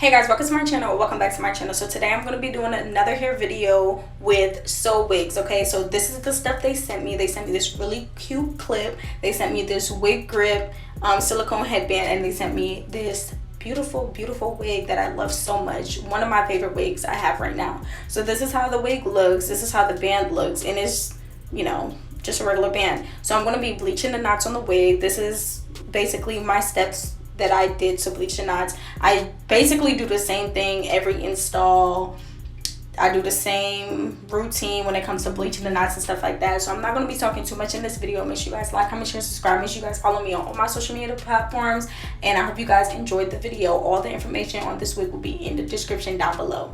Hey guys, welcome to my channel. Welcome back to my channel. So today I'm going to be doing another hair video with SOWIGS. Okay, so this is the stuff they sent me. They sent me this really cute clip. They sent me this wig grip silicone headband, and they sent me this beautiful wig that I love so much. One of my favorite wigs I have right now. So this is how the wig looks. This is how the band looks, and it's, you know, just a regular band. So I'm going to be bleaching the knots on the wig. This is basically my steps that I did to bleach the knots. I basically do the same thing every install. I do the same routine when it comes to bleaching the knots and stuff like that. So I'm not going to be talking too much in this video. Make sure you guys like, comment, share, subscribe. Make sure you guys follow me on all my social media platforms. And I hope you guys enjoyed the video. All the information on this wig will be in the description down below.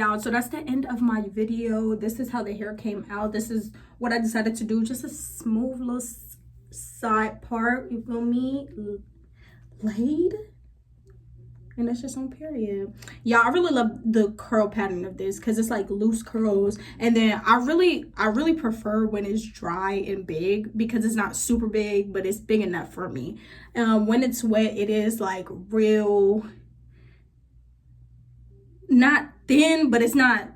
y'all, so that's the end of my video. This is how the hair came out. This is what I decided to do. Just a smooth little side part, you feel me, laid, and that's just on period. Y'all, I really love the curl pattern of this because it's like loose curls, and then I really prefer when it's dry and big because it's not super big, but it's big enough for me. When it's wet, it is like real, not thin, but it's not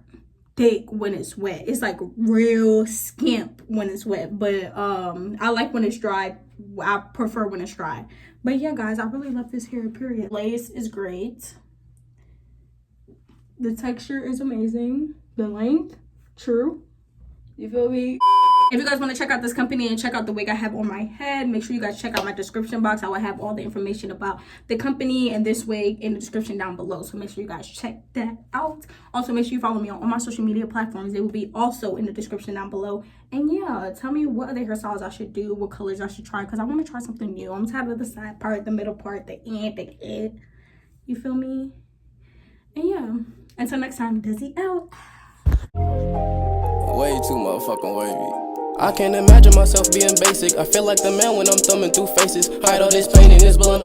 thick when it's wet. It's like real skimp when it's wet, but I like when it's dry. I prefer when it's dry. But yeah, guys, I really love this hair, period. Lace is great. The texture is amazing. The length, true. You feel me? If you guys want to check out this company and check out the wig I have on my head, make sure you guys check out my description box. I will have all the information about the company and this wig in the description down below. So make sure you guys check that out. Also, make sure you follow me on all my social media platforms. They will be also in the description down below. And yeah, tell me what other hairstyles I should do, what colors I should try, because I want to try something new. I'm tired of the side part, the middle part, the end, the end. You feel me? And yeah, until next time, Desi out. Way too motherfucking wavy. I can't imagine myself being basic. I feel like the man when I'm thumbing through faces. Hide all this pain in this blunt.